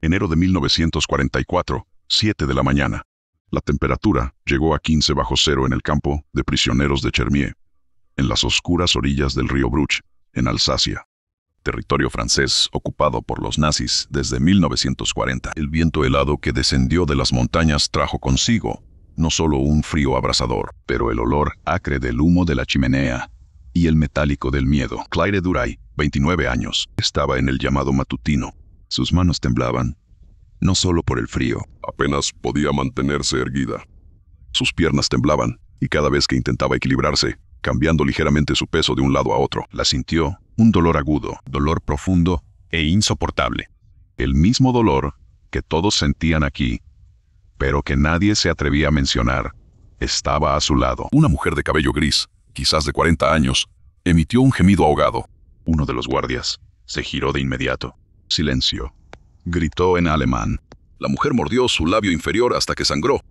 Enero de 1944, 7 de la mañana. La temperatura llegó a 15 bajo cero en el campo de prisioneros de Chermier, en las oscuras orillas del río Bruch, en Alsacia. Territorio francés ocupado por los nazis desde 1940. El viento helado que descendió de las montañas trajo consigo no solo un frío abrasador, pero el olor acre del humo de la chimenea y el metálico del miedo. Claire Duray, 29 años, estaba en el llamado matutino. Sus manos temblaban, no solo por el frío. Apenas podía mantenerse erguida. Sus piernas temblaban, y cada vez que intentaba equilibrarse, cambiando ligeramente su peso de un lado a otro, la sintió un dolor agudo, dolor profundo e insoportable. El mismo dolor que todos sentían aquí, pero que nadie se atrevía a mencionar, estaba a su lado. Una mujer de cabello gris, quizás de 40 años, emitió un gemido ahogado. Uno de los guardias se giró de inmediato. Silencio, gritó en alemán. La mujer mordió su labio inferior hasta que sangró.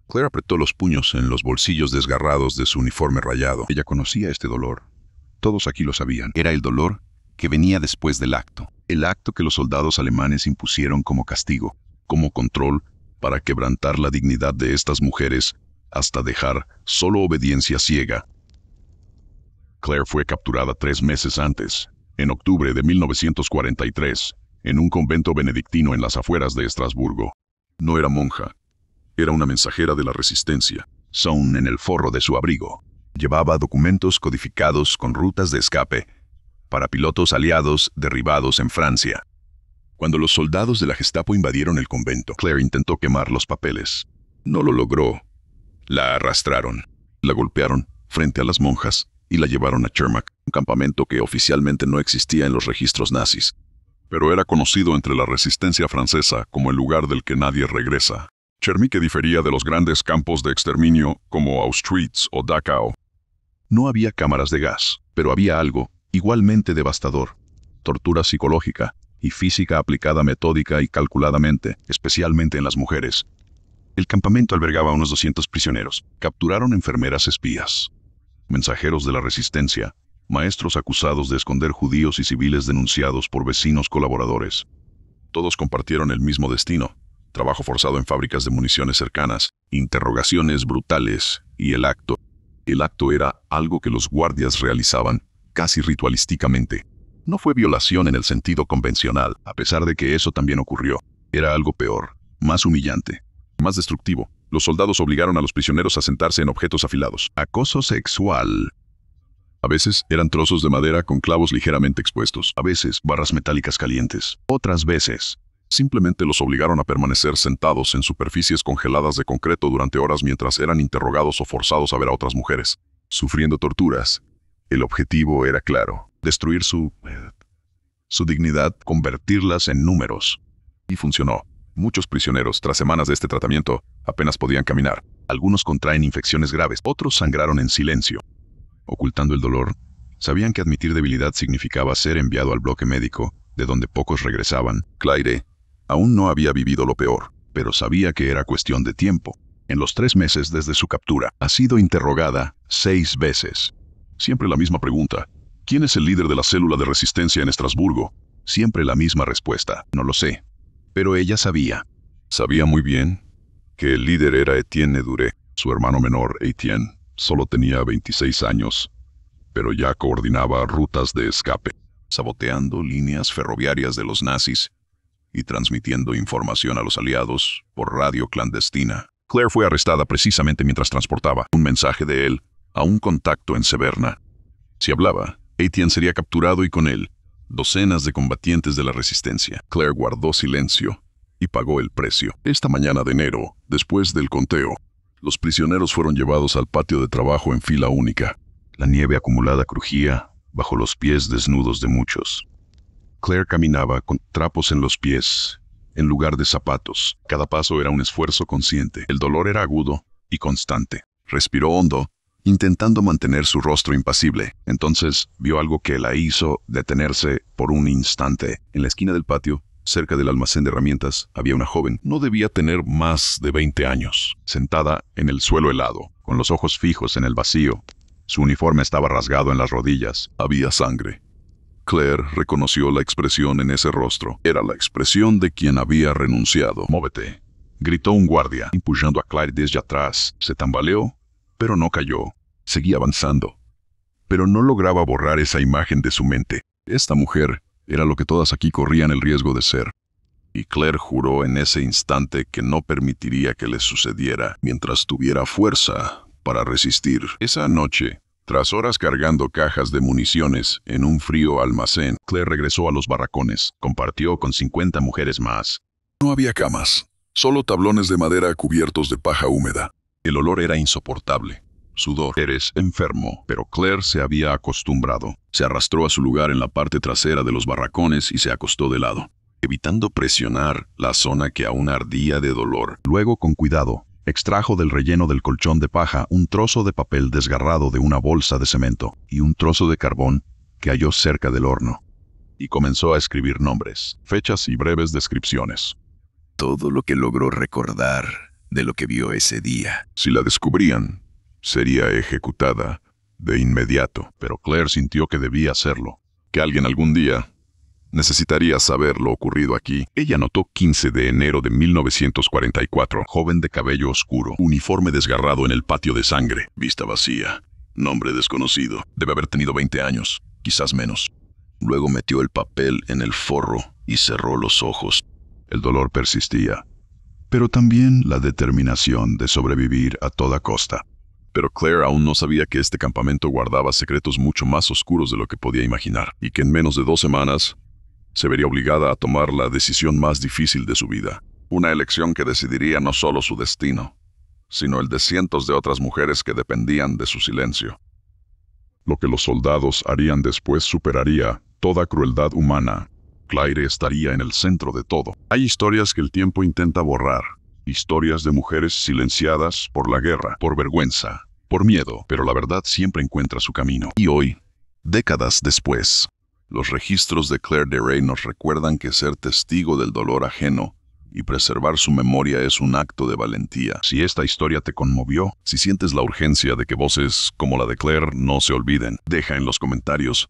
Claire apretó los puños en los bolsillos desgarrados de su uniforme rayado. Ella conocía este dolor. Todos aquí lo sabían. Era el dolor que venía después del acto. El acto que los soldados alemanes impusieron como castigo, como control, para quebrantar la dignidad de estas mujeres hasta dejar solo obediencia ciega. Claire fue capturada 3 meses antes, en octubre de 1943, en un convento benedictino en las afueras de Estrasburgo. No era monja. Era una mensajera de la resistencia. Sewn en el forro de su abrigo. Llevaba documentos codificados con rutas de escape para pilotos aliados derribados en Francia. Cuando los soldados de la Gestapo invadieron el convento, Claire intentó quemar los papeles. No lo logró. La arrastraron, la golpearon frente a las monjas y la llevaron a Chermak, un campamento que oficialmente no existía en los registros nazis, pero era conocido entre la resistencia francesa como el lugar del que nadie regresa. Chermak difería de los grandes campos de exterminio como Auschwitz o Dachau. No había cámaras de gas, pero había algo igualmente devastador: tortura psicológica y física aplicada metódica y calculadamente, especialmente en las mujeres. El campamento albergaba a unos 200 prisioneros. Capturaron enfermeras espías, mensajeros de la resistencia, maestros acusados de esconder judíos y civiles denunciados por vecinos colaboradores. Todos compartieron el mismo destino: trabajo forzado en fábricas de municiones cercanas, interrogaciones brutales y el acto. El acto era algo que los guardias realizaban casi ritualísticamente. No fue violación en el sentido convencional, a pesar de que eso también ocurrió. Era algo peor, más humillante, más destructivo. Los soldados obligaron a los prisioneros a sentarse en objetos afilados. Acoso sexual. A veces eran trozos de madera con clavos ligeramente expuestos. A veces barras metálicas calientes. Otras veces simplemente los obligaron a permanecer sentados en superficies congeladas de concreto durante horas mientras eran interrogados o forzados a ver a otras mujeres sufriendo torturas. El objetivo era claro: destruir su dignidad, convertirlas en números. Y funcionó. Muchos prisioneros, tras semanas de este tratamiento, apenas podían caminar. Algunos contraen infecciones graves, otros sangraron en silencio. Ocultando el dolor, sabían que admitir debilidad significaba ser enviado al bloque médico, de donde pocos regresaban. Claire aún no había vivido lo peor, pero sabía que era cuestión de tiempo. En los 3 meses desde su captura, ha sido interrogada 6 veces. Siempre la misma pregunta: ¿quién es el líder de la célula de resistencia en Estrasburgo? Siempre la misma respuesta: no lo sé. Pero ella sabía. Sabía muy bien que el líder era Etienne Duré. Su hermano menor, Etienne, solo tenía 26 años, pero ya coordinaba rutas de escape, saboteando líneas ferroviarias de los nazis y transmitiendo información a los aliados por radio clandestina. Claire fue arrestada precisamente mientras transportaba un mensaje de él a un contacto en Severna. Si hablaba, Etienne sería capturado y con él docenas de combatientes de la resistencia. Claire guardó silencio y pagó el precio. Esta mañana de enero, después del conteo, los prisioneros fueron llevados al patio de trabajo en fila única. La nieve acumulada crujía bajo los pies desnudos de muchos. Claire caminaba con trapos en los pies, en lugar de zapatos. Cada paso era un esfuerzo consciente. El dolor era agudo y constante. Respiró hondo, intentando mantener su rostro impasible. Entonces vio algo que la hizo detenerse por un instante. En la esquina del patio, cerca del almacén de herramientas, había una joven. No debía tener más de 20 años. Sentada en el suelo helado, con los ojos fijos en el vacío. Su uniforme estaba rasgado en las rodillas. Había sangre. Claire reconoció la expresión en ese rostro. Era la expresión de quien había renunciado. «Móvete», gritó un guardia, empujando a Claire desde atrás. Se tambaleó, pero no cayó. Seguía avanzando. Pero no lograba borrar esa imagen de su mente. Esta mujer era lo que todas aquí corrían el riesgo de ser. Y Claire juró en ese instante que no permitiría que les sucediera mientras tuviera fuerza para resistir. Esa noche, tras horas cargando cajas de municiones en un frío almacén, Claire regresó a los barracones. Compartió con 50 mujeres más. No había camas, solo tablones de madera cubiertos de paja húmeda. El olor era insoportable. Sudor. Eres enfermo. Pero Claire se había acostumbrado. Se arrastró a su lugar en la parte trasera de los barracones y se acostó de lado, evitando presionar la zona que aún ardía de dolor. Luego, con cuidado, extrajo del relleno del colchón de paja un trozo de papel desgarrado de una bolsa de cemento y un trozo de carbón que halló cerca del horno. Y comenzó a escribir nombres, fechas y breves descripciones. Todo lo que logró recordar de lo que vio ese día. Si la descubrían, sería ejecutada de inmediato. Pero Claire sintió que debía hacerlo, que alguien algún día necesitaría saber lo ocurrido aquí. Ella notó 15 de enero de 1944. Joven de cabello oscuro, uniforme desgarrado en el patio de sangre, vista vacía, nombre desconocido. Debe haber tenido 20 años, quizás menos. Luego metió el papel en el forro y cerró los ojos. El dolor persistía, pero también la determinación de sobrevivir a toda costa. Pero Claire aún no sabía que este campamento guardaba secretos mucho más oscuros de lo que podía imaginar, y que en menos de 2 semanas se vería obligada a tomar la decisión más difícil de su vida. Una elección que decidiría no solo su destino, sino el de cientos de otras mujeres que dependían de su silencio. Lo que los soldados harían después superaría toda crueldad humana. Claire estaría en el centro de todo. Hay historias que el tiempo intenta borrar. Historias de mujeres silenciadas por la guerra, por vergüenza, por miedo, pero la verdad siempre encuentra su camino. Y hoy, décadas después, los registros de Claire de Rey nos recuerdan que ser testigo del dolor ajeno y preservar su memoria es un acto de valentía. Si esta historia te conmovió, si sientes la urgencia de que voces como la de Claire no se olviden, deja en los comentarios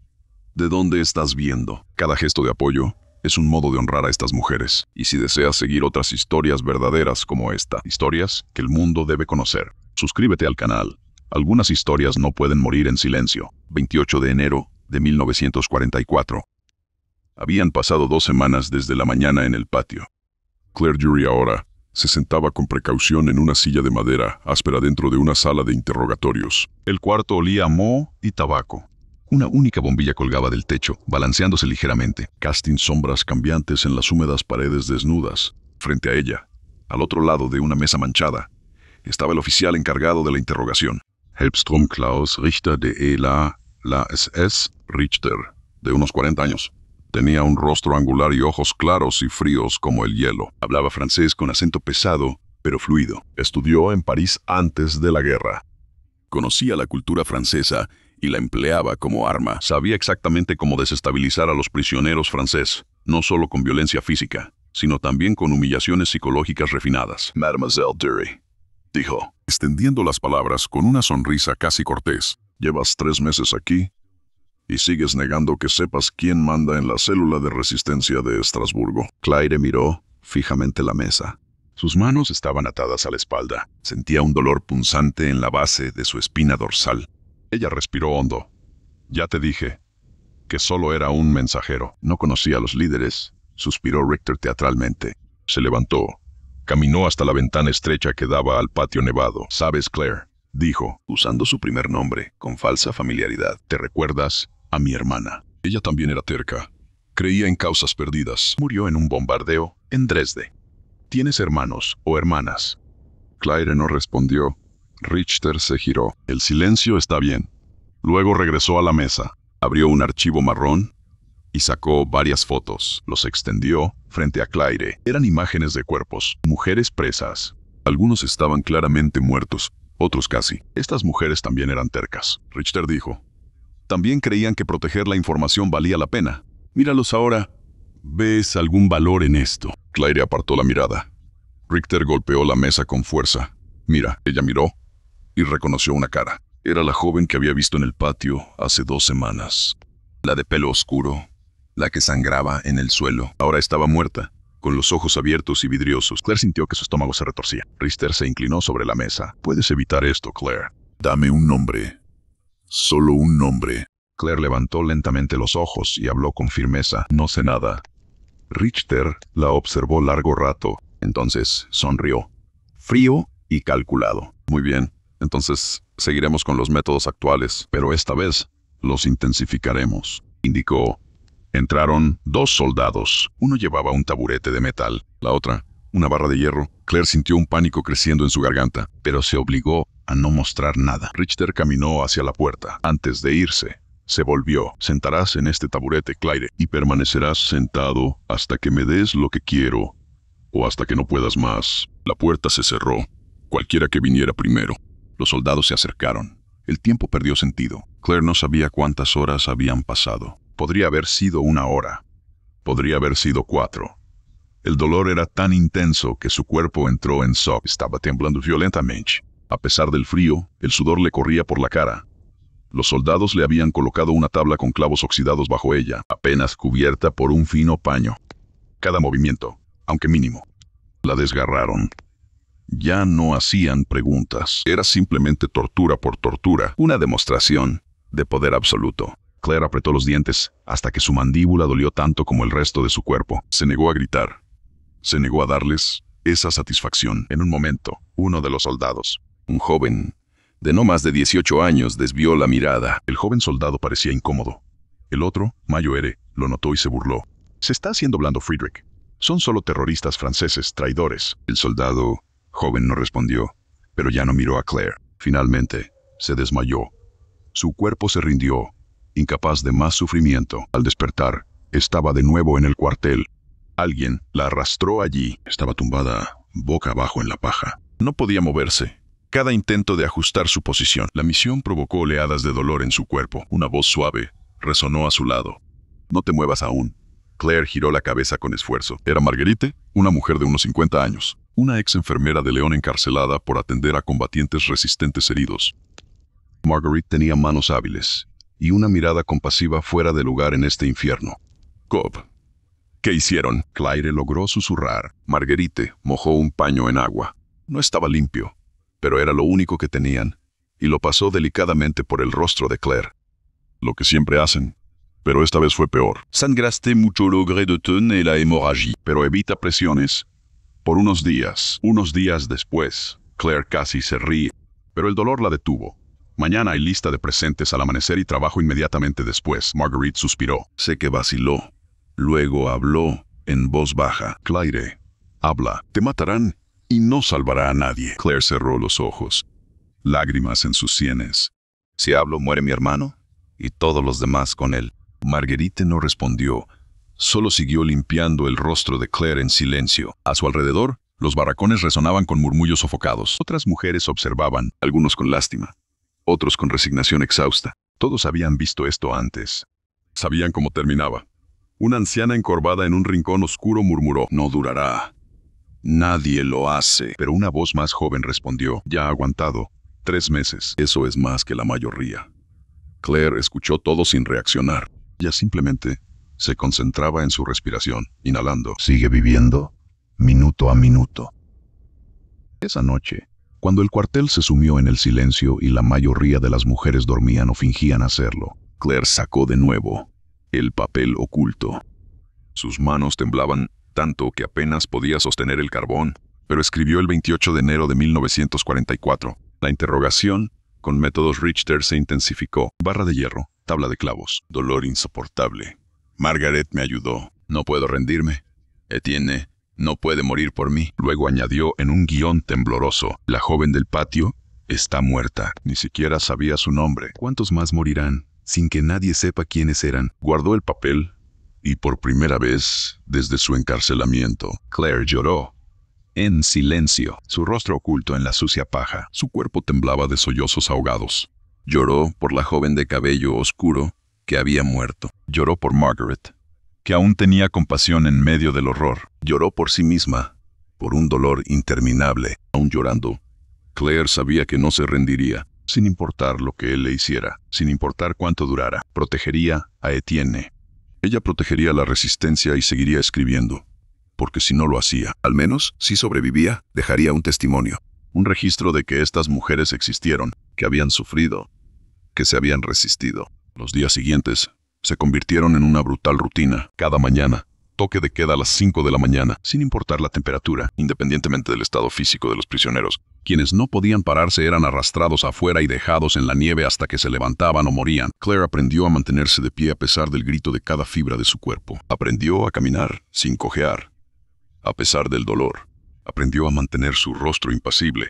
de dónde estás viendo. Cada gesto de apoyo es un modo de honrar a estas mujeres. Y si deseas seguir otras historias verdaderas como esta, historias que el mundo debe conocer, suscríbete al canal. Algunas historias no pueden morir en silencio. 28 de enero de 1944. Habían pasado 2 semanas desde la mañana en el patio. Claire Jury ahora se sentaba con precaución en una silla de madera áspera dentro de una sala de interrogatorios. El cuarto olía a moho y tabaco. Una única bombilla colgaba del techo, balanceándose ligeramente, casting sombras cambiantes en las húmedas paredes desnudas. Frente a ella, al otro lado de una mesa manchada, estaba el oficial encargado de la interrogación. Helbstrom Klaus Richter de la SS Richter, de unos 40 años. Tenía un rostro angular y ojos claros y fríos como el hielo. Hablaba francés con acento pesado, pero fluido. Estudió en París antes de la guerra. Conocía la cultura francesa y la empleaba como arma. Sabía exactamente cómo desestabilizar a los prisioneros franceses, no solo con violencia física, sino también con humillaciones psicológicas refinadas. Mademoiselle Dury, dijo, extendiendo las palabras con una sonrisa casi cortés. Llevas 3 meses aquí y sigues negando que sepas quién manda en la célula de resistencia de Estrasburgo. Claire miró fijamente la mesa. Sus manos estaban atadas a la espalda. Sentía un dolor punzante en la base de su espina dorsal. Ella respiró hondo. Ya te dije que solo era un mensajero. No conocía a los líderes, suspiró Richter teatralmente. Se levantó. Caminó hasta la ventana estrecha que daba al patio nevado. ¿Sabes, Claire?, dijo, usando su primer nombre, con falsa familiaridad. ¿Te recuerdas a mi hermana? Ella también era terca. Creía en causas perdidas. Murió en un bombardeo en Dresde. ¿Tienes hermanos o hermanas? Claire no respondió. Richter se giró. El silencio está bien. Luego regresó a la mesa. Abrió un archivo marrón y sacó varias fotos. Los extendió frente a Claire. Eran imágenes de cuerpos, mujeres presas. Algunos estaban claramente muertos, otros casi. Estas mujeres también eran tercas. Richter dijo. También creían que proteger la información valía la pena. Míralos ahora. ¿Ves algún valor en esto? Claire apartó la mirada. Richter golpeó la mesa con fuerza. Mira, ella miró y reconoció una cara. Era la joven que había visto en el patio hace 2 semanas. La de pelo oscuro, la que sangraba en el suelo. Ahora estaba muerta, con los ojos abiertos y vidriosos. Claire sintió que su estómago se retorcía. Richter se inclinó sobre la mesa. «Puedes evitar esto, Claire». «Dame un nombre. Solo un nombre». Claire levantó lentamente los ojos y habló con firmeza. «No sé nada». Richter la observó largo rato. Entonces sonrió. Frío y calculado. «Muy bien. Entonces seguiremos con los métodos actuales, pero esta vez los intensificaremos», indicó. Entraron 2 soldados. Uno llevaba un taburete de metal, la otra, una barra de hierro. Claire sintió un pánico creciendo en su garganta, pero se obligó a no mostrar nada. Richter caminó hacia la puerta. Antes de irse, se volvió. «Sentarás en este taburete, Claire, y permanecerás sentado hasta que me des lo que quiero, o hasta que no puedas más». La puerta se cerró. Cualquiera que viniera primero. Los soldados se acercaron. El tiempo perdió sentido. Claire no sabía cuántas horas habían pasado. Podría haber sido 1 hora. Podría haber sido 4. El dolor era tan intenso que su cuerpo entró en shock. Estaba temblando violentamente. A pesar del frío, el sudor le corría por la cara. Los soldados le habían colocado una tabla con clavos oxidados bajo ella, apenas cubierta por un fino paño. Cada movimiento, aunque mínimo, la desgarraron. Ya no hacían preguntas. Era simplemente tortura por tortura, una demostración de poder absoluto. Claire apretó los dientes hasta que su mandíbula dolió tanto como el resto de su cuerpo. Se negó a gritar. Se negó a darles esa satisfacción. En un momento, uno de los soldados, un joven de no más de 18 años, desvió la mirada. El joven soldado parecía incómodo. El otro, Mayoere, lo notó y se burló. «Se está haciendo blando, Friedrich. Son solo terroristas franceses, traidores». El soldado joven no respondió, pero ya no miró a Claire. Finalmente, se desmayó. Su cuerpo se rindió, incapaz de más sufrimiento. Al despertar, estaba de nuevo en el cuartel. Alguien la arrastró allí. Estaba tumbada, boca abajo en la paja. No podía moverse. Cada intento de ajustar su posición. La misión provocó oleadas de dolor en su cuerpo. Una voz suave resonó a su lado. «No te muevas aún». Claire giró la cabeza con esfuerzo. Era Marguerite, una mujer de unos 50 años. Una ex enfermera de León encarcelada por atender a combatientes resistentes heridos. Marguerite tenía manos hábiles y una mirada compasiva fuera de lugar en este infierno. «Cobb, ¿qué hicieron?». Claire logró susurrar. Marguerite mojó un paño en agua. No estaba limpio, pero era lo único que tenían, y lo pasó delicadamente por el rostro de Claire. «Lo que siempre hacen, pero esta vez fue peor. Sangraste mucho le gré de ton y la hemorragia. Pero evita presiones. Por unos días después, Claire casi se ríe, pero el dolor la detuvo. «Mañana hay lista de presentes al amanecer y trabajo inmediatamente después». Marguerite suspiró. Sé que vaciló. Luego habló en voz baja. «Claire, habla. Te matarán y no salvará a nadie». Claire cerró los ojos. Lágrimas en sus sienes. «Si hablo, muere mi hermano y todos los demás con él». Marguerite no respondió. Solo siguió limpiando el rostro de Claire en silencio. A su alrededor, los barracones resonaban con murmullos sofocados. Otras mujeres observaban, algunos con lástima, otros con resignación exhausta. Todos habían visto esto antes. Sabían cómo terminaba. Una anciana encorvada en un rincón oscuro murmuró: «No durará. Nadie lo hace». Pero una voz más joven respondió: «Ya ha aguantado 3 meses. Eso es más que la mayoría». Claire escuchó todo sin reaccionar. Ella simplemente se concentraba en su respiración, inhalando. Sigue viviendo, minuto a minuto. Esa noche, cuando el cuartel se sumió en el silencio y la mayoría de las mujeres dormían o fingían hacerlo, Claire sacó de nuevo el papel oculto. Sus manos temblaban tanto que apenas podía sostener el carbón, pero escribió el 28 de enero de 1944. La interrogación con métodos Richter se intensificó. Barra de hierro, tabla de clavos, dolor insoportable. Margaret me ayudó. No puedo rendirme. Etienne no puede morir por mí. Luego añadió en un guión tembloroso: la joven del patio está muerta. Ni siquiera sabía su nombre. ¿Cuántos más morirán sin que nadie sepa quiénes eran? Guardó el papel y por primera vez desde su encarcelamiento, Claire lloró. En silencio, su rostro oculto en la sucia paja. Su cuerpo temblaba de sollozos ahogados. Lloró por la joven de cabello oscuro que había muerto. Lloró por Margaret, que aún tenía compasión en medio del horror. Lloró por sí misma, por un dolor interminable. Aún llorando, Claire sabía que no se rendiría, sin importar lo que él le hiciera, sin importar cuánto durara. Protegería a Etienne. Ella protegería la resistencia y seguiría escribiendo, porque si no lo hacía, Al menos, si sobrevivía, dejaría un testimonio. un registro de que estas mujeres existieron, que habían sufrido, Que se habían resistido. los días siguientes se convirtieron en una brutal rutina. Cada mañana, toque de queda a las 5 de la mañana, sin importar la temperatura, independientemente del estado físico de los prisioneros. Quienes no podían pararse eran arrastrados afuera y dejados en la nieve hasta que se levantaban o morían. Claire aprendió a mantenerse de pie a pesar del grito de cada fibra de su cuerpo. Aprendió a caminar sin cojear, a pesar del dolor. Aprendió a mantener su rostro impasible,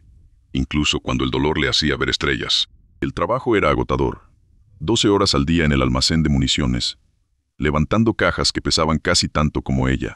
incluso cuando el dolor le hacía ver estrellas. El trabajo era agotador. 12 horas al día en el almacén de municiones, levantando cajas que pesaban casi tanto como ella.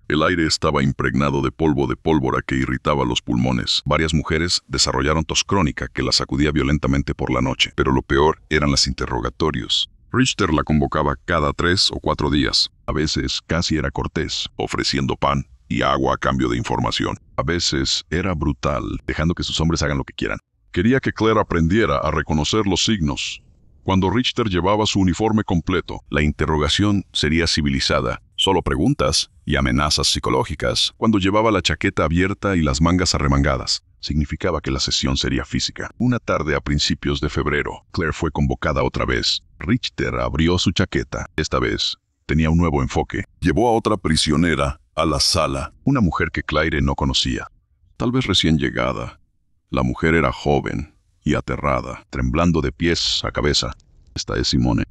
El aire estaba impregnado de polvo de pólvora que irritaba los pulmones. Varias mujeres desarrollaron tos crónica que las sacudía violentamente por la noche, pero lo peor eran los interrogatorios. Richter la convocaba cada 3 o 4 días. A veces casi era cortés, ofreciendo pan y agua a cambio de información. A veces era brutal, dejando que sus hombres hagan lo que quieran. Quería que Claire aprendiera a reconocer los signos. Cuando Richter llevaba su uniforme completo, la interrogación sería civilizada, solo preguntas y amenazas psicológicas. Cuando llevaba la chaqueta abierta y las mangas arremangadas, significaba que la sesión sería física. Una tarde a principios de febrero, Claire fue convocada otra vez. Richter abrió su chaqueta. Esta vez tenía un nuevo enfoque. Llevó a otra prisionera a la sala, una mujer que Claire no conocía, tal vez recién llegada. La mujer era joven y aterrada, temblando de pies a cabeza. «Esta es Simone»,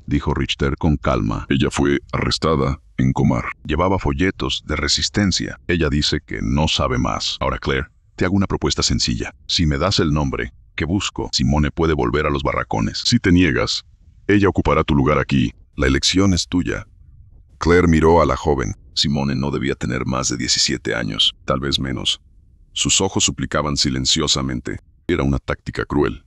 dijo Richter con calma. «Ella fue arrestada en Comar. Llevaba folletos de resistencia. Ella dice que no sabe más. Ahora, Claire, te hago una propuesta sencilla. Si me das el nombre que busco, Simone puede volver a los barracones. Si te niegas, ella ocupará tu lugar aquí. La elección es tuya». Claire miró a la joven. Simone no debía tener más de 17 años, tal vez menos. Sus ojos suplicaban silenciosamente. Era una táctica cruel.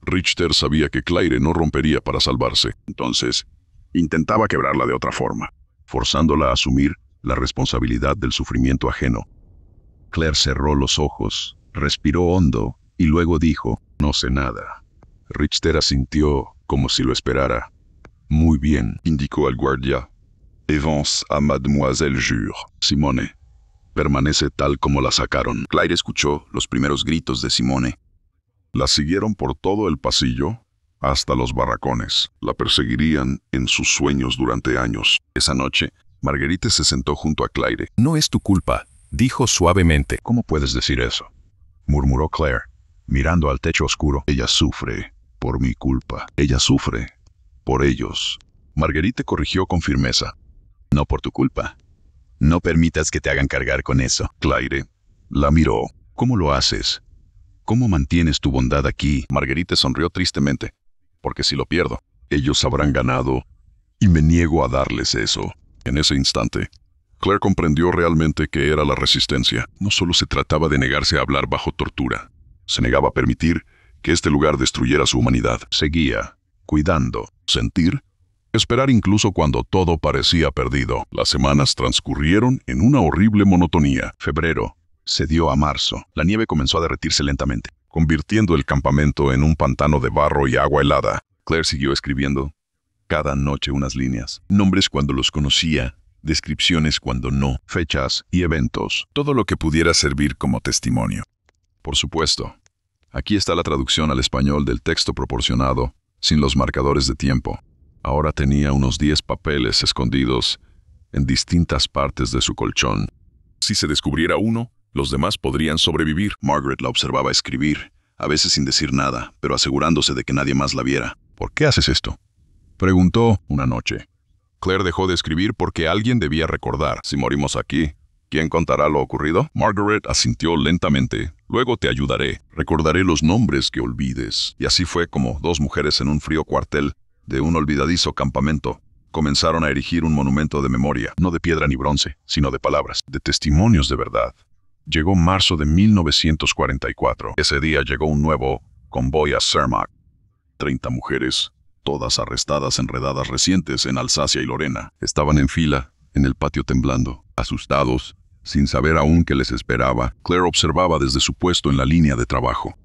Richter sabía que Claire no rompería para salvarse. Entonces, intentaba quebrarla de otra forma, forzándola a asumir la responsabilidad del sufrimiento ajeno. Claire cerró los ojos, respiró hondo y luego dijo, «No sé nada». Richter asintió como si lo esperara. «Muy bien», indicó al guardia. «Avance a Mademoiselle Jure. Simone permanece tal como la sacaron». Claire escuchó los primeros gritos de Simone. La siguieron por todo el pasillo hasta los barracones. La perseguirían en sus sueños durante años. Esa noche, Marguerite se sentó junto a Claire. «No es tu culpa», dijo suavemente. «¿Cómo puedes decir eso?», murmuró Claire, mirando al techo oscuro. «Ella sufre por mi culpa. Ella sufre por ellos». Marguerite corrigió con firmeza. «No por tu culpa. No permitas que te hagan cargar con eso». Claire la miró. «¿Cómo lo haces? ¿Cómo mantienes tu bondad aquí?». Marguerite sonrió tristemente. «Porque si lo pierdo, ellos habrán ganado y me niego a darles eso». En ese instante, Claire comprendió realmente qué era la resistencia. No solo se trataba de negarse a hablar bajo tortura. Se negaba a permitir que este lugar destruyera su humanidad. Seguía cuidando, sentir, esperar incluso cuando todo parecía perdido. Las semanas transcurrieron en una horrible monotonía. Febrero se dio a marzo. La nieve comenzó a derretirse lentamente, convirtiendo el campamento en un pantano de barro y agua helada. Claire siguió escribiendo cada noche unas líneas. Nombres cuando los conocía, descripciones cuando no, fechas y eventos. Todo lo que pudiera servir como testimonio. Por supuesto, aquí está la traducción al español del texto proporcionado, sin los marcadores de tiempo. Ahora tenía unos 10 papeles escondidos en distintas partes de su colchón. Si se descubriera uno, los demás podrían sobrevivir. Margaret la observaba escribir, a veces sin decir nada, pero asegurándose de que nadie más la viera. «¿Por qué haces esto?», preguntó una noche. Claire dejó de escribir porque alguien debía recordar. «Si morimos aquí, ¿quién contará lo ocurrido?». Margaret asintió lentamente. «Luego te ayudaré. Recordaré los nombres que olvides». Y así fue como 2 mujeres en un frío cuartel de un olvidadizo campamento comenzaron a erigir un monumento de memoria, no de piedra ni bronce, sino de palabras, de testimonios de verdad. Llegó marzo de 1944. Ese día llegó un nuevo convoy a Cermak. 30 mujeres, todas arrestadas en redadas recientes en Alsacia y Lorena, estaban en fila en el patio temblando, asustados, sin saber aún qué les esperaba. Claire observaba desde su puesto en la línea de trabajo.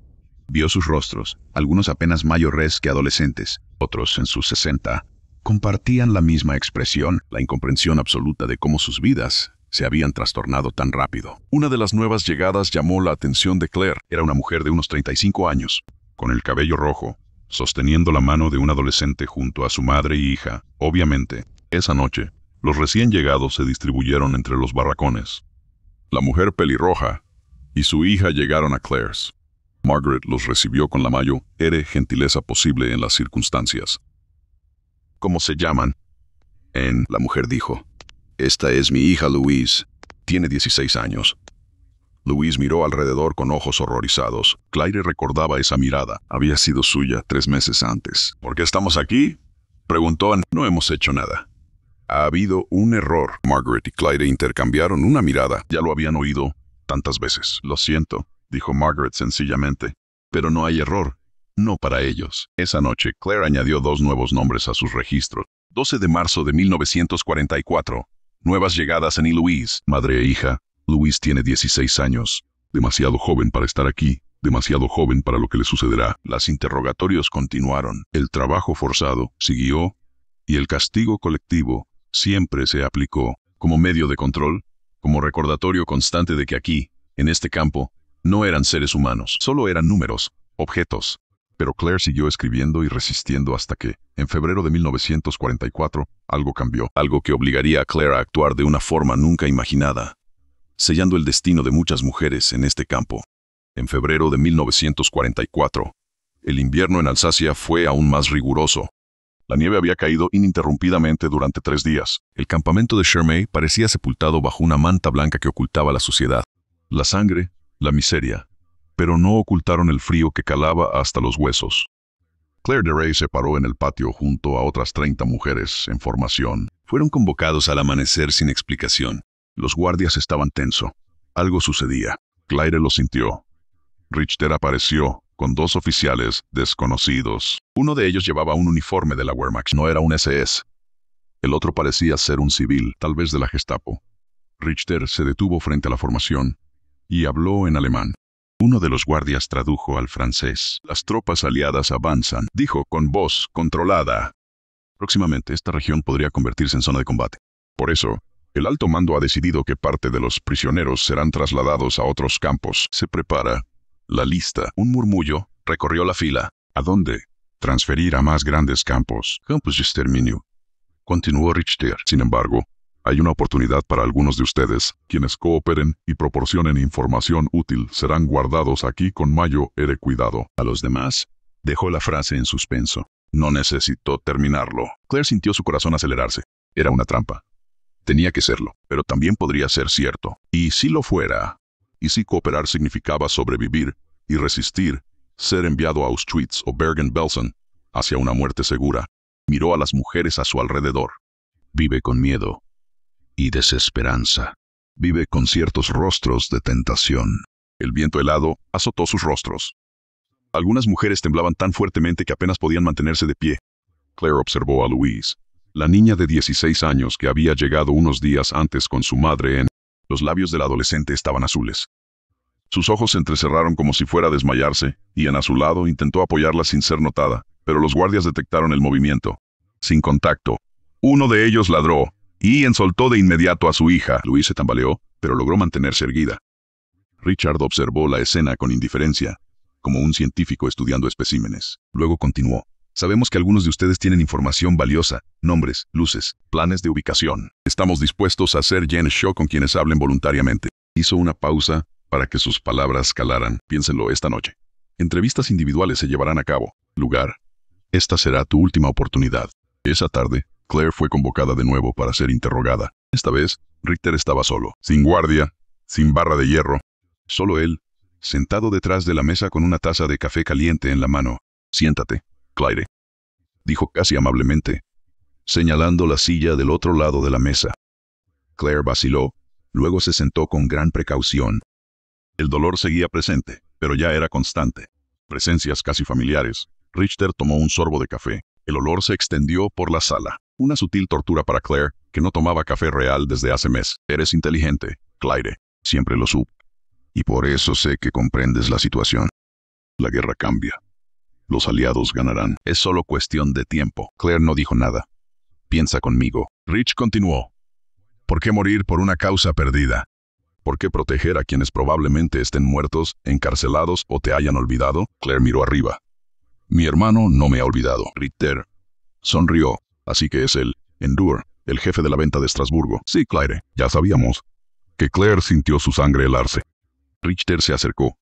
Vio sus rostros, algunos apenas mayores que adolescentes, otros en sus 60, Compartían la misma expresión, la incomprensión absoluta de cómo sus vidas se habían trastornado tan rápido. Una de las nuevas llegadas llamó la atención de Claire. Era una mujer de unos 35 años, con el cabello rojo, sosteniendo la mano de un adolescente junto a su madre y hija. Obviamente, esa noche, los recién llegados se distribuyeron entre los barracones. La mujer pelirroja y su hija llegaron a Claire's. Margaret los recibió con la mayor gentileza posible en las circunstancias. ¿Cómo se llaman? La mujer dijo. Esta es mi hija Louise. Tiene 16 años. Louise miró alrededor con ojos horrorizados. Claire recordaba esa mirada. Había sido suya 3 meses antes. ¿Por qué estamos aquí? Preguntó. No hemos hecho nada. Ha habido un error. Margaret y Claire intercambiaron una mirada. Ya lo habían oído tantas veces. Lo siento, dijo Margaret sencillamente. Pero no hay error. No para ellos. Esa noche, Claire añadió 2 nuevos nombres a sus registros. 12 de marzo de 1944. Nuevas llegadas en Louise. Madre e hija. Louise tiene 16 años. Demasiado joven para estar aquí. Demasiado joven para lo que le sucederá. Los interrogatorios continuaron. El trabajo forzado siguió. Y el castigo colectivo siempre se aplicó como medio de control, como recordatorio constante de que aquí, en este campo, no eran seres humanos. Solo eran números, objetos. Pero Claire siguió escribiendo y resistiendo hasta que, en febrero de 1944, algo cambió. Algo que obligaría a Claire a actuar de una forma nunca imaginada, sellando el destino de muchas mujeres en este campo. En febrero de 1944, el invierno en Alsacia fue aún más riguroso. La nieve había caído ininterrumpidamente durante 3 días. El campamento de Shermay parecía sepultado bajo una manta blanca que ocultaba la suciedad, la sangre, la miseria, pero no ocultaron el frío que calaba hasta los huesos. Claire de Rey se paró en el patio junto a otras 30 mujeres en formación. Fueron convocados al amanecer sin explicación. Los guardias estaban tensos. Algo sucedía. Claire lo sintió. Richter apareció con 2 oficiales desconocidos. Uno de ellos llevaba un uniforme de la Wehrmacht. No era un SS. El otro parecía ser un civil, tal vez de la Gestapo. Richter se detuvo frente a la formación y habló en alemán. Uno de los guardias tradujo al francés. Las tropas aliadas avanzan, dijo con voz controlada. Próximamente esta región podría convertirse en zona de combate. Por eso, el alto mando ha decidido que parte de los prisioneros serán trasladados a otros campos. Se prepara la lista. Un murmullo recorrió la fila. ¿A dónde? Transferir a más grandes campos. Campos de exterminio. Continuó Richter. Sin embargo, hay una oportunidad para algunos de ustedes. Quienes cooperen y proporcionen información útil serán guardados aquí con mayor cuidado. A los demás, dejó la frase en suspenso. No necesitó terminarlo. Claire sintió su corazón acelerarse. Era una trampa. Tenía que serlo, pero también podría ser cierto. Y si lo fuera, y si cooperar significaba sobrevivir y resistir, ser enviado a Auschwitz o Bergen-Belsen hacia una muerte segura, miró a las mujeres a su alrededor. Vive con miedo y desesperanza. Vive con ciertos rostros de tentación. El viento helado azotó sus rostros. Algunas mujeres temblaban tan fuertemente que apenas podían mantenerse de pie. Claire observó a Louise, la niña de 16 años que había llegado unos días antes con su madre. Los labios del adolescente estaban azules. Sus ojos se entrecerraron como si fuera a desmayarse, y a su lado intentó apoyarla sin ser notada, pero los guardias detectaron el movimiento. Sin contacto, uno de ellos ladró, y soltó de inmediato a su hija. Louise se tambaleó, pero logró mantenerse erguida. Richard observó la escena con indiferencia, como un científico estudiando especímenes. Luego continuó. Sabemos que algunos de ustedes tienen información valiosa, nombres, luces, planes de ubicación. Estamos dispuestos a hacer show con quienes hablen voluntariamente. Hizo una pausa para que sus palabras calaran. Piénsenlo esta noche. Entrevistas individuales se llevarán a cabo. Lugar. Esta será tu última oportunidad. Esa tarde, Claire fue convocada de nuevo para ser interrogada. Esta vez, Richter estaba solo, sin guardia, sin barra de hierro. Solo él, sentado detrás de la mesa con una taza de café caliente en la mano. Siéntate, Claire, dijo casi amablemente, señalando la silla del otro lado de la mesa. Claire vaciló, luego se sentó con gran precaución. El dolor seguía presente, pero ya era constante. Presencias casi familiares. Richter tomó un sorbo de café. El olor se extendió por la sala. Una sutil tortura para Claire, que no tomaba café real desde hace meses. Eres inteligente, Claire. Siempre lo supe. Y por eso sé que comprendes la situación. La guerra cambia. Los aliados ganarán. Es solo cuestión de tiempo. Claire no dijo nada. Piensa conmigo. Rich continuó. ¿Por qué morir por una causa perdida? ¿Por qué proteger a quienes probablemente estén muertos, encarcelados o te hayan olvidado? Claire miró arriba. Mi hermano no me ha olvidado. Richter sonrió. Así que es él, Endure, el jefe de la venta de Estrasburgo. Sí, Claire, ya sabíamos. Que Claire sintió su sangre helarse. Richter se acercó.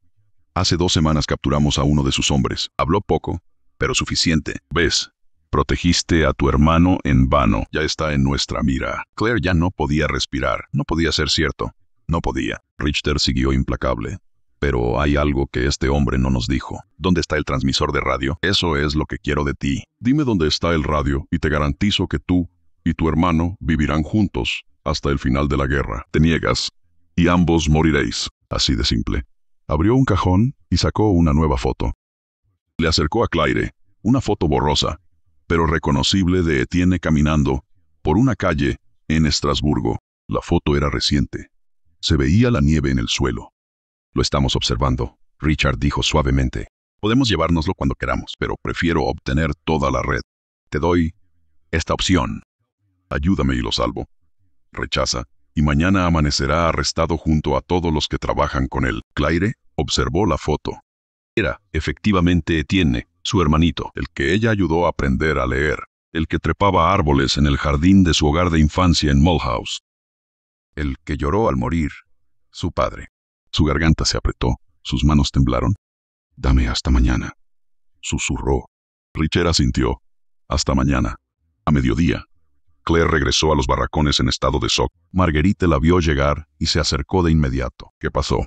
Hace 2 semanas capturamos a uno de sus hombres. Habló poco, pero suficiente. ¿Ves? Protegiste a tu hermano en vano. Ya está en nuestra mira. Claire ya no podía respirar. No podía ser cierto. No podía. Richter siguió implacable. Pero hay algo que este hombre no nos dijo. ¿Dónde está el transmisor de radio? Eso es lo que quiero de ti. Dime dónde está el radio y te garantizo que tú y tu hermano vivirán juntos hasta el final de la guerra. Te niegas y ambos moriréis. Así de simple. Abrió un cajón y sacó una nueva foto. Le acercó a Claire, una foto borrosa, pero reconocible de Etienne caminando por una calle en Estrasburgo. La foto era reciente. Se veía la nieve en el suelo. Lo estamos observando, Richard dijo suavemente. Podemos llevárnoslo cuando queramos, pero prefiero obtener toda la red. Te doy esta opción. Ayúdame y lo salvo. Rechaza, y mañana amanecerá arrestado junto a todos los que trabajan con él. Claire observó la foto. Era, efectivamente, Etienne, su hermanito, el que ella ayudó a aprender a leer, el que trepaba árboles en el jardín de su hogar de infancia en Mulhouse. El que lloró al morir, su padre. Su garganta se apretó, sus manos temblaron. Dame hasta mañana, susurró. Richard asintió. Hasta mañana. A mediodía. Claire regresó a los barracones en estado de shock. Marguerite la vio llegar y se acercó de inmediato. ¿Qué pasó?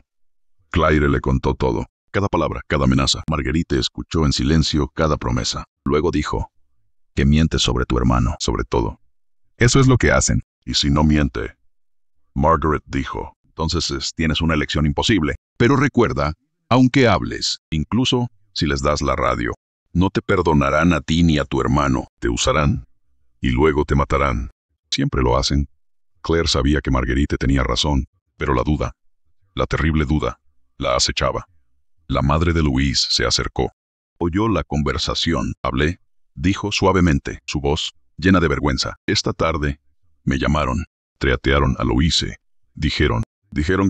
Claire le contó todo. Cada palabra, cada amenaza. Marguerite escuchó en silencio cada promesa. Luego dijo, que mientes sobre tu hermano, sobre todo. Eso es lo que hacen. ¿Y si no miente? Margaret dijo, entonces tienes una elección imposible. Pero recuerda, aunque hables, incluso si les das la radio, no te perdonarán a ti ni a tu hermano. Te usarán y luego te matarán. Siempre lo hacen. Claire sabía que Marguerite tenía razón, pero la duda, la terrible duda, la acechaba. La madre de Louise se acercó. Oyó la conversación. Hablé, dijo suavemente, su voz llena de vergüenza. Esta tarde me llamaron, treatearon a Louise. Dijeron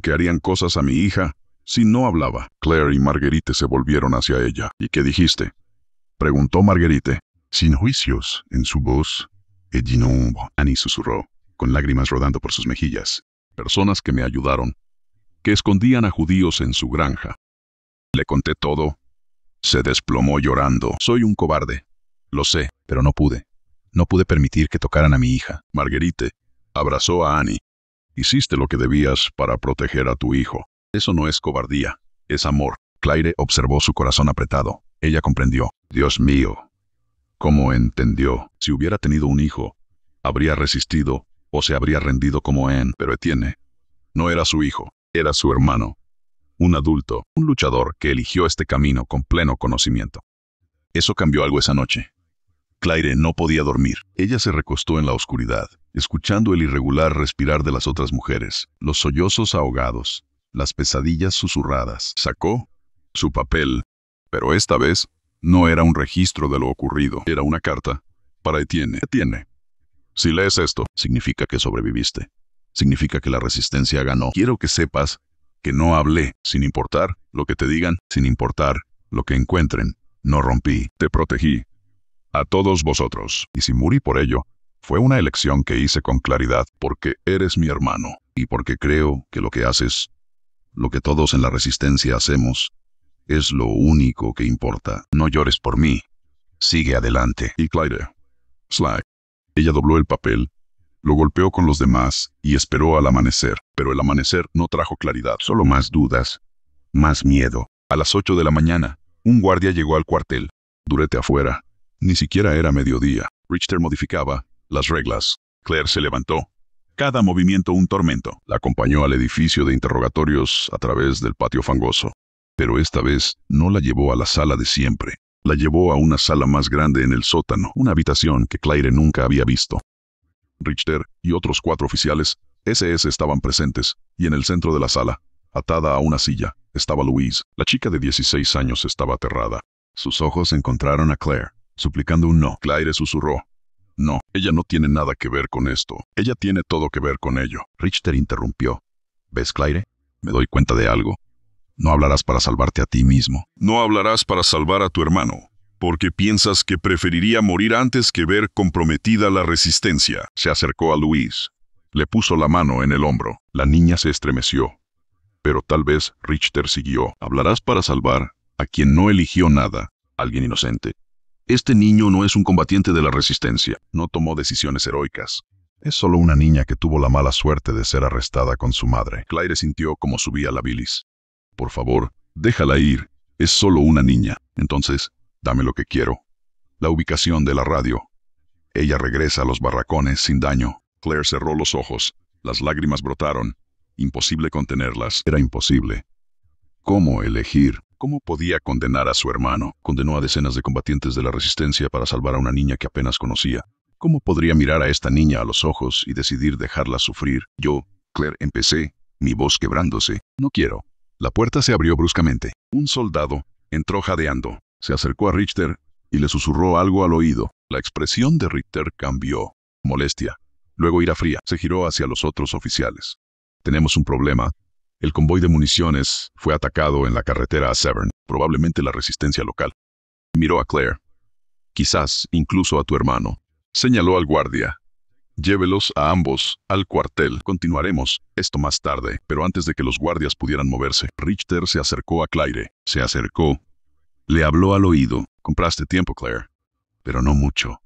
que harían cosas a mi hija si no hablaba. Claire y Marguerite se volvieron hacia ella. ¿Y qué dijiste? Preguntó Marguerite, sin juicios en su voz. Annie susurró, con lágrimas rodando por sus mejillas. Personas que me ayudaron, que escondían a judíos en su granja. Le conté todo. Se desplomó llorando. Soy un cobarde. Lo sé, pero no pude. No pude permitir que tocaran a mi hija. Marguerite abrazó a Annie. Hiciste lo que debías para proteger a tu hijo. Eso no es cobardía, es amor. Claire observó su corazón apretado. Ella comprendió. Dios mío. ¿Cómo entendió? Si hubiera tenido un hijo, habría resistido o se habría rendido como Anne. Pero Etienne no era su hijo, era su hermano. Un adulto, un luchador que eligió este camino con pleno conocimiento. Eso cambió algo esa noche. Claire no podía dormir. Ella se recostó en la oscuridad, escuchando el irregular respirar de las otras mujeres, los sollozos ahogados, las pesadillas susurradas. Sacó su papel, pero esta vez no era un registro de lo ocurrido. Era una carta para Etienne. Etienne, si lees esto, significa que sobreviviste. Significa que la resistencia ganó. Quiero que sepas que no hablé, sin importar lo que te digan, sin importar lo que encuentren. No rompí, te protegí. A todos vosotros. Y si morí por ello, fue una elección que hice con claridad, porque eres mi hermano, y porque creo que lo que haces, lo que todos en la resistencia hacemos, es lo único que importa. No llores por mí. Sigue adelante. Y Claire. Sly. Ella dobló el papel, lo golpeó con los demás y esperó al amanecer. Pero el amanecer no trajo claridad, solo más dudas, más miedo. A las 8 de la mañana, un guardia llegó al cuartel. Durete afuera. Ni siquiera era mediodía. Richter modificaba las reglas. Claire se levantó. Cada movimiento un tormento. La acompañó al edificio de interrogatorios a través del patio fangoso. Pero esta vez no la llevó a la sala de siempre. La llevó a una sala más grande en el sótano, una habitación que Claire nunca había visto. Richter y otros 4 oficiales SS estaban presentes, y en el centro de la sala, atada a una silla, estaba Louise. La chica de 16 años estaba aterrada. Sus ojos encontraron a Claire, suplicando un no. Claire susurró. No, ella no tiene nada que ver con esto. Ella tiene todo que ver con ello. Richter interrumpió. ¿Ves, Claire? Me doy cuenta de algo. No hablarás para salvarte a ti mismo. No hablarás para salvar a tu hermano, porque piensas que preferiría morir antes que ver comprometida la resistencia. Se acercó a Louise. Le puso la mano en el hombro. La niña se estremeció. Pero tal vez Richter siguió. Hablarás para salvar a quien no eligió nada. Alguien inocente. Este niño no es un combatiente de la resistencia. No tomó decisiones heroicas. Es solo una niña que tuvo la mala suerte de ser arrestada con su madre. Claire sintió como subía la bilis. Por favor, déjala ir. Es solo una niña. Entonces, dame lo que quiero. La ubicación de la radio. Ella regresa a los barracones sin daño. Claire cerró los ojos. Las lágrimas brotaron. Imposible contenerlas. Era imposible. ¿Cómo elegir? ¿Cómo podía condenar a su hermano? Condenó a decenas de combatientes de la resistencia para salvar a una niña que apenas conocía. ¿Cómo podría mirar a esta niña a los ojos y decidir dejarla sufrir? Yo, Claire, empecé, mi voz quebrándose. No quiero. La puerta se abrió bruscamente. Un soldado entró jadeando. Se acercó a Richter y le susurró algo al oído. La expresión de Richter cambió. Molestia. Luego ira fría. Se giró hacia los otros oficiales. Tenemos un problema. El convoy de municiones fue atacado en la carretera a Severn, probablemente la resistencia local. Miró a Claire. Quizás incluso a tu hermano. Señaló al guardia. Llévelos a ambos al cuartel. Continuaremos esto más tarde, pero antes de que los guardias pudieran moverse, Richter se acercó a Claire. Se acercó. Le habló al oído. Compraste tiempo, Claire. Pero no mucho.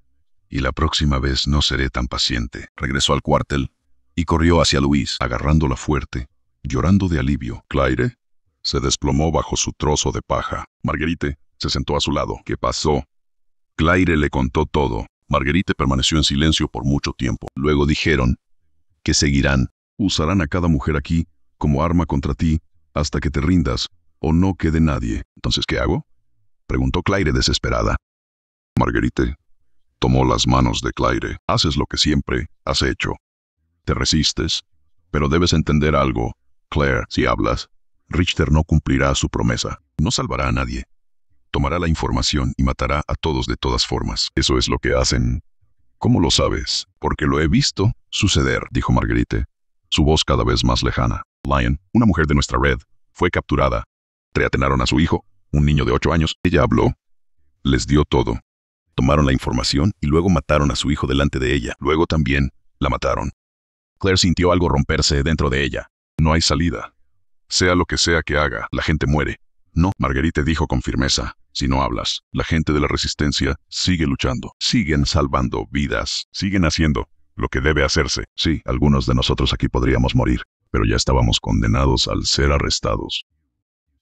Y la próxima vez no seré tan paciente. Regresó al cuartel y corrió hacia Louise, agarrándola fuerte, llorando de alivio. Claire se desplomó bajo su trozo de paja. Marguerite se sentó a su lado. ¿Qué pasó? Claire le contó todo. Marguerite permaneció en silencio por mucho tiempo. Luego dijeron que seguirán. Usarán a cada mujer aquí como arma contra ti hasta que te rindas o no quede nadie. ¿Entonces qué hago? Preguntó Claire desesperada. Marguerite tomó las manos de Claire. Haces lo que siempre has hecho. Te resistes, pero debes entender algo. Claire, si hablas, Richter no cumplirá su promesa. No salvará a nadie. Tomará la información y matará a todos de todas formas. Eso es lo que hacen. ¿Cómo lo sabes? Porque lo he visto suceder, dijo Marguerite, su voz cada vez más lejana. Lion, una mujer de nuestra red, fue capturada. Reatenaron a su hijo, un niño de 8 años. Ella habló. Les dio todo. Tomaron la información y luego mataron a su hijo delante de ella. Luego también la mataron. Claire sintió algo romperse dentro de ella. No hay salida. Sea lo que sea que haga, la gente muere. No, Marguerite dijo con firmeza. Si no hablas, la gente de la resistencia sigue luchando. Siguen salvando vidas. Siguen haciendo lo que debe hacerse. Sí, algunos de nosotros aquí podríamos morir, pero ya estábamos condenados al ser arrestados.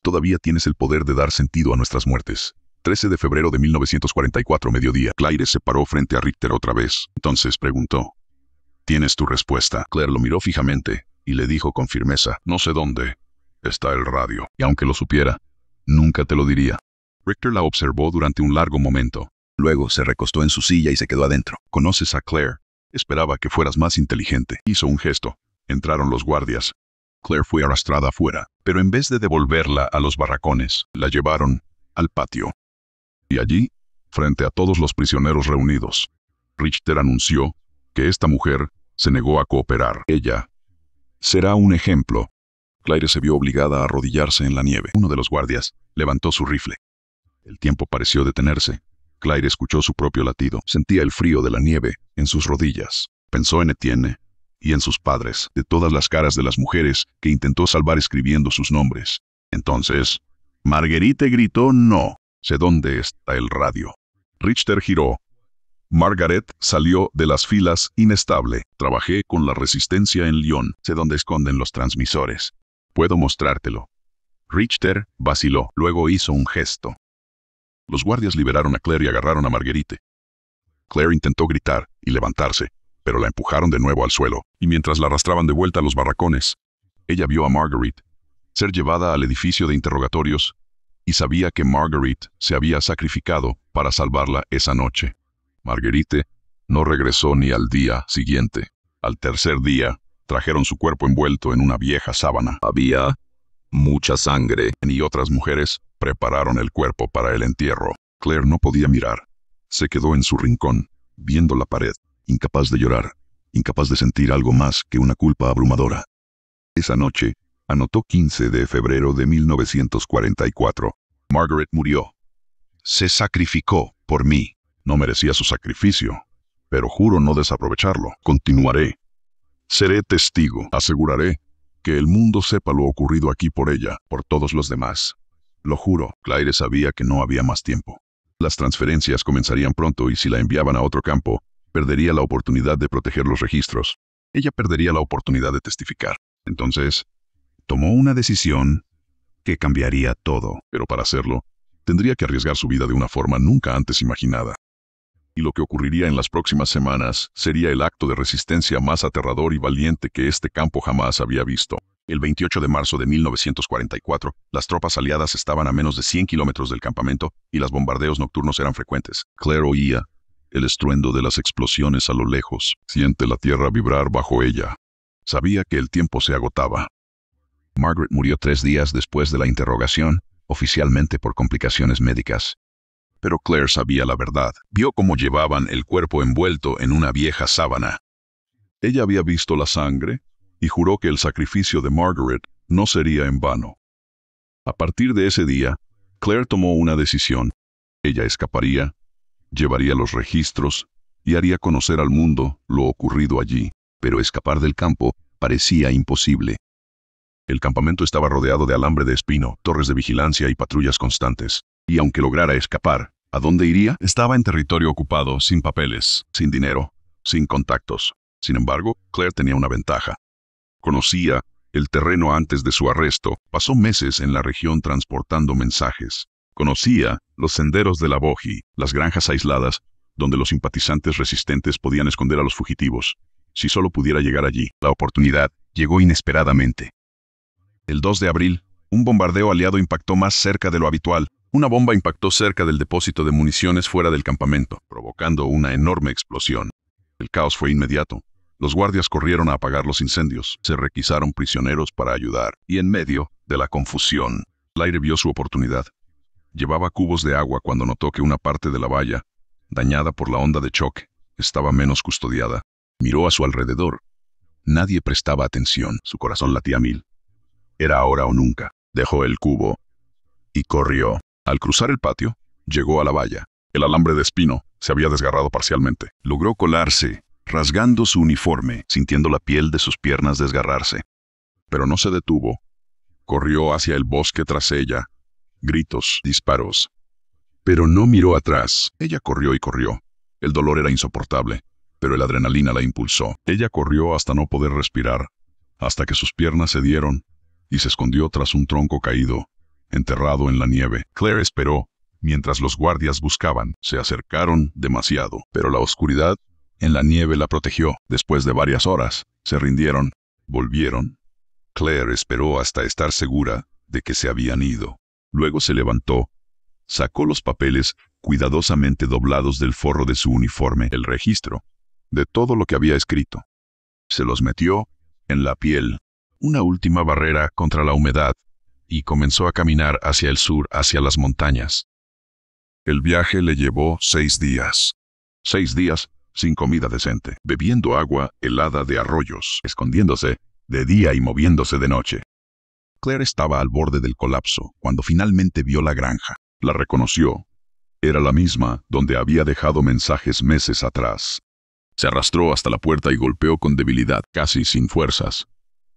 Todavía tienes el poder de dar sentido a nuestras muertes. 13 de febrero de 1944, mediodía. Claire se paró frente a Richter otra vez. Entonces preguntó. ¿Tienes tu respuesta? Claire lo miró fijamente y le dijo con firmeza. No sé dónde está el radio. Y aunque lo supiera, nunca te lo diría. Richter la observó durante un largo momento. Luego se recostó en su silla y se quedó adentro. ¿Conoces a Claire? Esperaba que fueras más inteligente. Hizo un gesto. Entraron los guardias. Claire fue arrastrada afuera, pero en vez de devolverla a los barracones, la llevaron al patio. Y allí, frente a todos los prisioneros reunidos, Richter anunció que esta mujer se negó a cooperar. Ella será un ejemplo. Claire se vio obligada a arrodillarse en la nieve. Uno de los guardias levantó su rifle. El tiempo pareció detenerse. Claire escuchó su propio latido. Sentía el frío de la nieve en sus rodillas. Pensó en Etienne y en sus padres, de todas las caras de las mujeres que intentó salvar escribiendo sus nombres. Entonces, Marguerite gritó no. Sé dónde está el radio. Richter giró. Margaret salió de las filas inestable. Trabajé con la resistencia en Lyon. Sé dónde esconden los transmisores. Puedo mostrártelo. Richter vaciló. Luego hizo un gesto. Los guardias liberaron a Claire y agarraron a Marguerite. Claire intentó gritar y levantarse, pero la empujaron de nuevo al suelo, y mientras la arrastraban de vuelta a los barracones, ella vio a Marguerite ser llevada al edificio de interrogatorios y sabía que Marguerite se había sacrificado para salvarla esa noche. Marguerite no regresó ni al día siguiente. Al tercer día, trajeron su cuerpo envuelto en una vieja sábana. Había mucha sangre, y otras mujeres prepararon el cuerpo para el entierro. Claire no podía mirar. Se quedó en su rincón, viendo la pared, incapaz de llorar, incapaz de sentir algo más que una culpa abrumadora. Esa noche, anotó 15 de febrero de 1944. Margaret murió. Se sacrificó por mí. No merecía su sacrificio, pero juro no desaprovecharlo. Continuaré. Seré testigo. Aseguraré que el mundo sepa lo ocurrido aquí por ella, por todos los demás. Lo juro. Claire sabía que no había más tiempo. Las transferencias comenzarían pronto y si la enviaban a otro campo, perdería la oportunidad de proteger los registros. Ella perdería la oportunidad de testificar. Entonces, tomó una decisión que cambiaría todo. Pero para hacerlo, tendría que arriesgar su vida de una forma nunca antes imaginada. Y lo que ocurriría en las próximas semanas sería el acto de resistencia más aterrador y valiente que este campo jamás había visto. El 28 de marzo de 1944, las tropas aliadas estaban a menos de 100 kilómetros del campamento y los bombardeos nocturnos eran frecuentes. Claire oía el estruendo de las explosiones a lo lejos. Siente la tierra vibrar bajo ella. Sabía que el tiempo se agotaba. Margaret murió 3 días después de la interrogación, oficialmente por complicaciones médicas. Pero Claire sabía la verdad. Vio cómo llevaban el cuerpo envuelto en una vieja sábana. Ella había visto la sangre y juró que el sacrificio de Margaret no sería en vano. A partir de ese día, Claire tomó una decisión. Ella escaparía, llevaría los registros y haría conocer al mundo lo ocurrido allí. Pero escapar del campo parecía imposible. El campamento estaba rodeado de alambre de espino, torres de vigilancia y patrullas constantes. Y aunque lograra escapar, ¿a dónde iría? Estaba en territorio ocupado, sin papeles, sin dinero, sin contactos. Sin embargo, Claire tenía una ventaja. Conocía el terreno antes de su arresto. Pasó meses en la región transportando mensajes. Conocía los senderos de la Boji, las granjas aisladas, donde los simpatizantes resistentes podían esconder a los fugitivos. Si solo pudiera llegar allí, la oportunidad llegó inesperadamente. El 2 de abril, un bombardeo aliado impactó más cerca de lo habitual. Una bomba impactó cerca del depósito de municiones fuera del campamento, provocando una enorme explosión. El caos fue inmediato. Los guardias corrieron a apagar los incendios, se requisaron prisioneros para ayudar, y en medio de la confusión, Claire vio su oportunidad. Llevaba cubos de agua cuando notó que una parte de la valla, dañada por la onda de choque, estaba menos custodiada. Miró a su alrededor. Nadie prestaba atención, su corazón latía a 1000. Era ahora o nunca. Dejó el cubo y corrió. Al cruzar el patio, llegó a la valla. El alambre de espino se había desgarrado parcialmente. Logró colarse, rasgando su uniforme, sintiendo la piel de sus piernas desgarrarse. Pero no se detuvo. Corrió hacia el bosque tras ella. Gritos, disparos. Pero no miró atrás. Ella corrió y corrió. El dolor era insoportable, pero la adrenalina la impulsó. Ella corrió hasta no poder respirar, hasta que sus piernas cedieron y se escondió tras un tronco caído, enterrado en la nieve. Claire esperó, mientras los guardias buscaban. Se acercaron demasiado, pero la oscuridad en la nieve la protegió. Después de varias horas, se rindieron. Volvieron. Claire esperó hasta estar segura de que se habían ido. Luego se levantó, sacó los papeles cuidadosamente doblados del forro de su uniforme, el registro de todo lo que había escrito. Se los metió en la piel, una última barrera contra la humedad, y comenzó a caminar hacia el sur, hacia las montañas. El viaje le llevó 6 días. 6 días sin comida decente, bebiendo agua helada de arroyos, escondiéndose de día y moviéndose de noche. Claire estaba al borde del colapso cuando finalmente vio la granja. La reconoció. Era la misma donde había dejado mensajes meses atrás. Se arrastró hasta la puerta y golpeó con debilidad, casi sin fuerzas.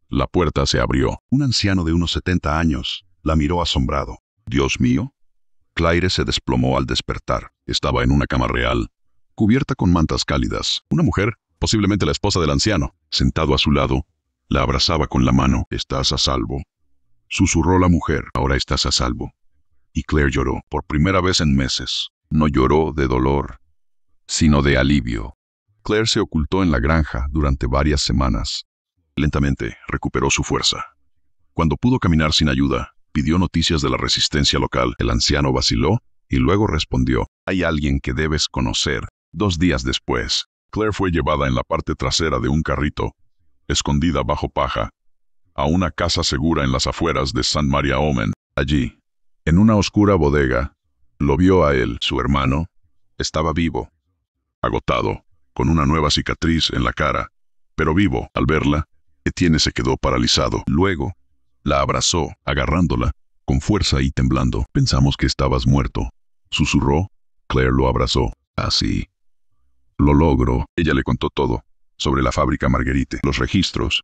La puerta se abrió. Un anciano de unos 70 años la miró asombrado. «Dios mío». Claire se desplomó al despertar. Estaba en una cama real, cubierta con mantas cálidas. Una mujer, posiblemente la esposa del anciano, sentado a su lado, la abrazaba con la mano. «Estás a salvo», susurró la mujer. «Ahora estás a salvo». Y Claire lloró, por primera vez en meses. No lloró de dolor, sino de alivio. Claire se ocultó en la granja durante varias semanas. Lentamente recuperó su fuerza. Cuando pudo caminar sin ayuda, pidió noticias de la resistencia local. El anciano vaciló y luego respondió: «Hay alguien que debes conocer». 2 días después, Claire fue llevada en la parte trasera de un carrito, escondida bajo paja, a una casa segura en las afueras de San María Omen. Allí, en una oscura bodega, lo vio a él. Su hermano estaba vivo. agotado, con una nueva cicatriz en la cara, pero vivo. Al verla, Etienne se quedó paralizado. Luego, la abrazó, agarrándola, con fuerza y temblando. Pensamos que estabas muerto, susurró. Claire lo abrazó. Así. Lo logro. Ella le contó todo, sobre la fábrica Marguerite, los registros.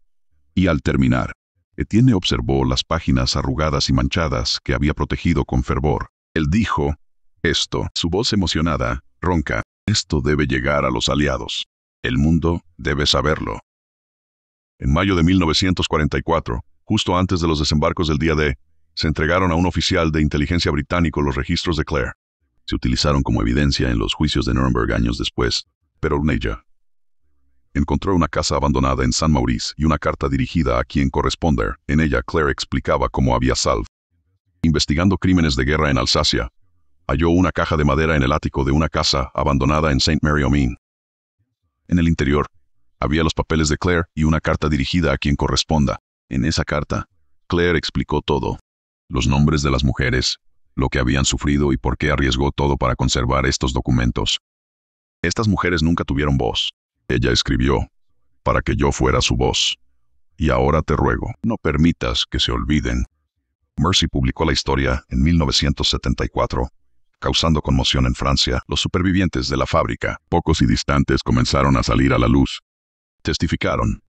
Y al terminar, Etienne observó las páginas arrugadas y manchadas que había protegido con fervor. Él dijo, esto, su voz emocionada, ronca, esto debe llegar a los aliados. El mundo debe saberlo. En mayo de 1944, justo antes de los desembarcos del día D, se entregaron a un oficial de inteligencia británico los registros de Claire. Se utilizaron como evidencia en los juicios de Nuremberg años después, pero Neja encontró una casa abandonada en San Maurice y una carta dirigida a quien corresponder. En ella, Claire explicaba cómo había salvo. Investigando crímenes de guerra en Alsacia, halló una caja de madera en el ático de una casa abandonada en Saint-Mary-aux-Mines. En el interior, había los papeles de Claire y una carta dirigida a quien corresponda. En esa carta, Claire explicó todo. Los nombres de las mujeres, lo que habían sufrido y por qué arriesgó todo para conservar estos documentos. Estas mujeres nunca tuvieron voz. Ella escribió, para que yo fuera su voz. Y ahora te ruego, no permitas que se olviden. Mercy publicó la historia en 1974, causando conmoción en Francia. Los supervivientes de la fábrica, pocos y distantes, comenzaron a salir a la luz. Testificaron,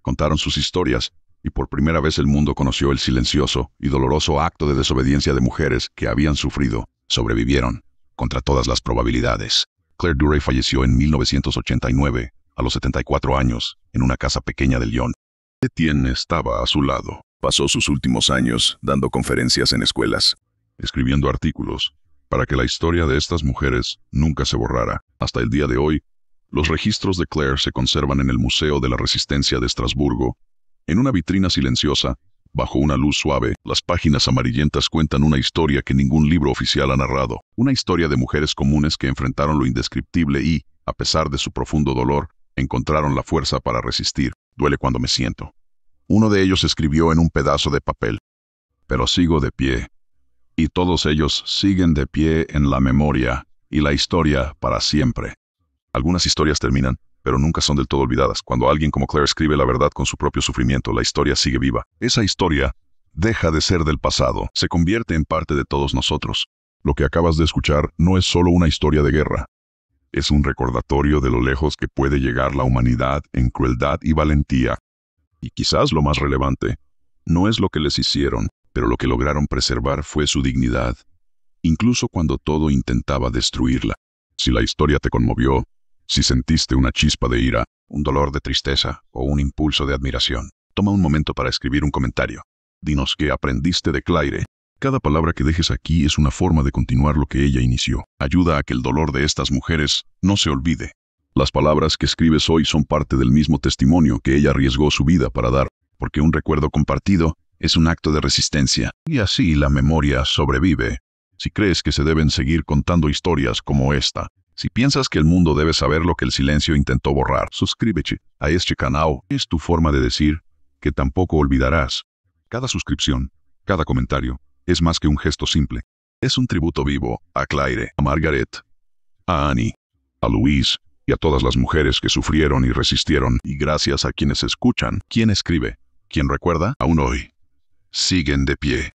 contaron sus historias, y por primera vez el mundo conoció el silencioso y doloroso acto de desobediencia de mujeres que habían sufrido, sobrevivieron, contra todas las probabilidades. Claire Duray falleció en 1989, a los 74 años, en una casa pequeña de Lyon. Etienne estaba a su lado. Pasó sus últimos años dando conferencias en escuelas, escribiendo artículos, para que la historia de estas mujeres nunca se borrara. Hasta el día de hoy, los registros de Claire se conservan en el Museo de la Resistencia de Estrasburgo, en una vitrina silenciosa, bajo una luz suave. Las páginas amarillentas cuentan una historia que ningún libro oficial ha narrado, una historia de mujeres comunes que enfrentaron lo indescriptible y, a pesar de su profundo dolor, encontraron la fuerza para resistir. Duele cuando me siento. Uno de ellos escribió en un pedazo de papel, pero sigo de pie. Y todos ellos siguen de pie en la memoria y la historia para siempre. Algunas historias terminan, pero nunca son del todo olvidadas. Cuando alguien como Claire escribe la verdad con su propio sufrimiento, la historia sigue viva. Esa historia deja de ser del pasado, se convierte en parte de todos nosotros. Lo que acabas de escuchar no es solo una historia de guerra. Es un recordatorio de lo lejos que puede llegar la humanidad en crueldad y valentía. Y quizás lo más relevante, no es lo que les hicieron, pero lo que lograron preservar fue su dignidad, incluso cuando todo intentaba destruirla. Si la historia te conmovió, si sentiste una chispa de ira, un dolor de tristeza o un impulso de admiración, toma un momento para escribir un comentario. Dinos qué aprendiste de Claire. Cada palabra que dejes aquí es una forma de continuar lo que ella inició. Ayuda a que el dolor de estas mujeres no se olvide. Las palabras que escribes hoy son parte del mismo testimonio que ella arriesgó su vida para dar, porque un recuerdo compartido es un acto de resistencia, y así la memoria sobrevive. Si crees que se deben seguir contando historias como esta, si piensas que el mundo debe saber lo que el silencio intentó borrar, suscríbete a este canal. Es tu forma de decir que tampoco olvidarás. Cada suscripción, cada comentario, es más que un gesto simple. Es un tributo vivo a Claire, a Margaret, a Annie, a Louise y a todas las mujeres que sufrieron y resistieron, y gracias a quienes escuchan, quien escribe, quien recuerda, aún hoy siguen de pie.